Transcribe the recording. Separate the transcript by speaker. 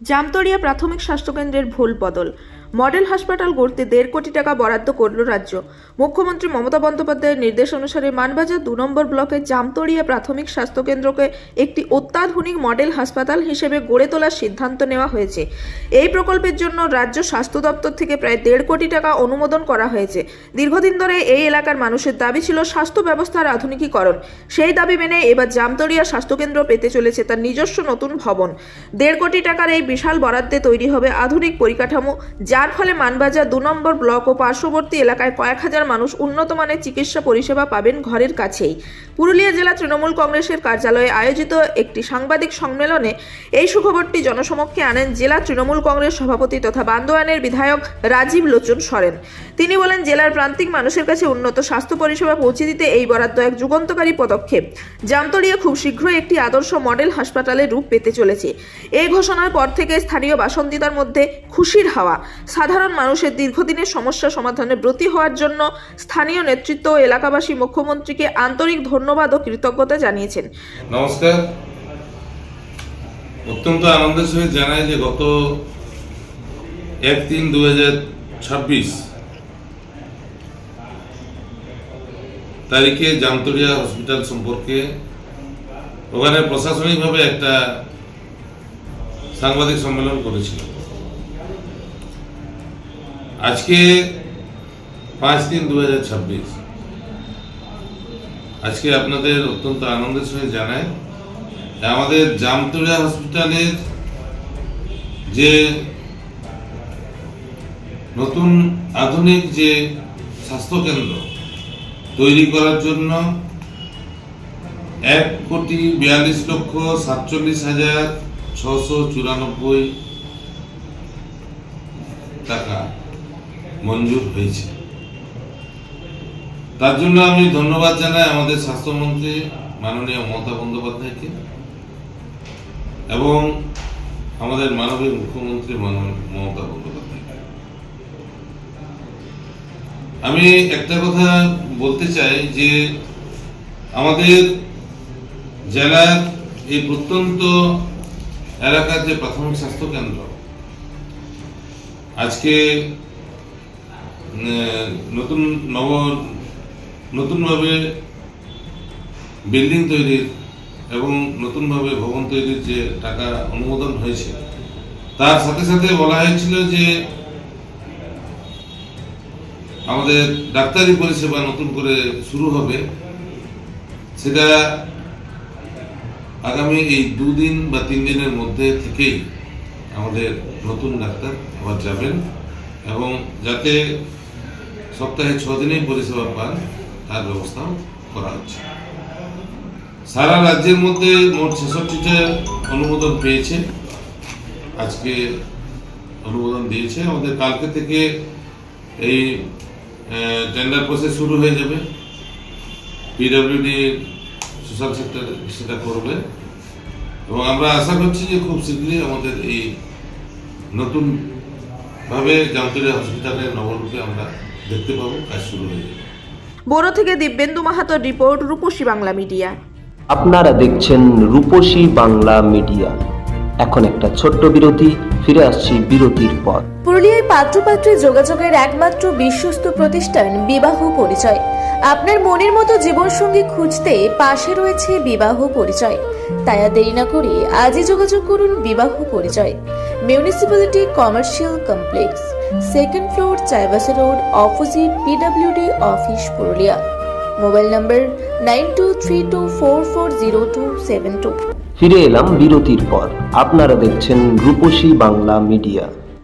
Speaker 1: জামতরিয়া প্রাথমিক স্বাস্থ্যকেন্দ্রের ভুল বদল। মডেল হাসপাতাল গড়তে 1.5 কোটি টাকা বরাদ্দ করল রাজ্য। মুখ্যমন্ত্রী মমতা বন্দ্যোপাধ্যায়ের নির্দেশ অনুসারে মানবাজার 2 নম্বর ব্লকের জামতরিয়া প্রাথমিক স্বাস্থ্যকেন্দ্রকে একটি অত্যাধুনিক মডেল হাসপাতাল হিসেবে গড়ে তোলার সিদ্ধান্ত নেওয়া হয়েছে। এই প্রকল্পের জন্য রাজ্য স্বাস্থ্য দপ্তর থেকে প্রায় 1.5 কোটি টাকা অনুমোদন করা হয়েছে। দীর্ঘদিন ধরে এই এলাকার মানুষের দাবি ছিল স্বাস্থ্য ব্যবস্থার আধুনিকীকরণ। সেই দাবি মেনে এবার জামতরিয়া স্বাস্থ্যকেন্দ্র পেতে চলেছে তার নিজস্ব নতুন ভবন। 1.5 কোটি টাকার এই বিশাল বরাদ্দে তৈরি হবে আধুনিক পরিকাঠামো, যার ফলে মানবাজার 2 নম্বর ব্লক ও পার্শ্ববর্তী এলাকায় কয়েক হাজার মানুষ উন্নত মানের চিকিৎসা পরিষেবা পাবেন ঘরের কাছেই। পুরুলিয়া জেলা তৃণমূল কংগ্রেসের কার্যালয়ে আয়োজিত একটি সাংবাদিক সম্মেলনে এই সুখবরটি জনসমক্ষে আনেন জেলা তৃণমূল কংগ্রেস সভাপতি তথা বান্দোয়ানের বিধায়ক রাজীব লোচন সরেন। তিনি বলেন, জেলার প্রান্তিক মানুষের কাছে উন্নত স্বাস্থ্য পরিষেবা পৌঁছে দিতে এই বরাদ্দ এক যুগান্তকারী পদক্ষেপ। জামতরিয়া খুব শীঘ্রই একটি আদর্শ মডেল হাসপাতালের রূপ পেতে চলেছে। এই ঘোষণার পর থেকে স্থানীয় বাসিন্দাদের মধ্যে খুশির হাওয়া। সাধারণ মানুষের দীর্ঘদিনের সমস্যা সমাধানে ব্রতী হওয়ার জন্য স্থানীয় নেতৃত্ব ও এলাকাবাসী মুখ্যমন্ত্রীকে আন্তরিক ধন্যবাদ ও কৃতজ্ঞতা জানিয়েছেন।
Speaker 2: নমস্কার। অত্যন্ত আনন্দের সহিত জানাই যে গত 1/3/2026 তারিখে জামতরিয়া হসপিটাল সম্পর্কে ওখানে প্রশাসনিকভাবে একটা সাংবাদিক সম্মেলন করেছিল। আজকে 5/3/2026 আজকে আপনাদের অত্যন্ত আনন্দের সঙ্গে জানায় আমাদের জামতরিয়া হসপিটালের যে নতুন আধুনিক যে স্বাস্থ্যকেন্দ্র তৈরি করার জন্য 1,42,47,694 টাকা মঞ্জুর হয়েছে। তার জন্য আমি ধন্যবাদ জানাই আমাদের স্বাস্থ্যমন্ত্রী মাননীয় মমতা বন্দ্যোপাধ্যায়কে এবং আমাদের মাননীয় মুখ্যমন্ত্রী মমতা বন্দ্যোপাধ্যায়কে। আমি একটা কথা বলতে চাই যে আমাদের জেলার এই প্রত্যন্ত এলাকার যে প্রাথমিক স্বাস্থ্য কেন্দ্র আজকে নতুনভাবে বিল্ডিং তৈরির এবং নতুনভাবে ভবন তৈরির যে টাকা অনুমোদন হয়েছে, তার সাথে সাথে বলা হয়েছিল যে আমাদের ডাক্তারি পরিষেবা নতুন করে শুরু হবে। সেটা আগামী এই 2 দিন বা 3 দিনের মধ্যে থেকেই আমাদের নতুন ডাক্তার আবার যাবেন এবং যাতে সপ্তাহে 6 দিনেই পরিষেবা পান তার ব্যবস্থাও করা হচ্ছে। সারা রাজ্যের মধ্যে মোট 66টা অনুমোদন পেয়েছে, আজকে অনুমোদন দিয়েছে। আমাদের কালকে থেকে এই টেন্ডার প্রসেস শুরু হয়ে যাবে। পিডব্লিউডি সোশ্যাল সেক্টর সেটা করবে এবং আমরা আশা করছি যে খুব শীঘ্রই আমাদের এই নতুনভাবে জামতরিয়া হসপিটালের নবরূপে আমরা দেখতে পাবো, কাজ শুরু হয়ে যাবে।
Speaker 1: বড় থেকে দিব্যেন্দু মাহাতোর রিপোর্ট, রূপসী বাংলা মিডিয়া।
Speaker 3: আপনারা দেখছেন রূপসী বাংলা মিডিয়া। এখন একটা ছোট্ট বিরতি, ফিরে আসছি বিরতির পর।
Speaker 4: পুরুলিয়ায় পাত্রপাত্রী যোগাযোগের একমাত্র বিশ্বস্ত প্রতিষ্ঠান বিবাহ পরিচয়। আপনার মনের মতো জীবনসঙ্গী খুঁজতে পাশে রয়েছে বিবাহ পরিচয়। তাই আর দেরি না করে আজই যোগাযোগ করুন বিবাহ পরিচয়। Municipality commercial complex, 2nd floor, Chaibasa road, opposite PWD office, Purulia. Mobile নম্বর 9232440272।
Speaker 3: ফিরে এলাম বিরতির পর। আপনারা দেখছেন রূপসী বাংলা মিডিয়া।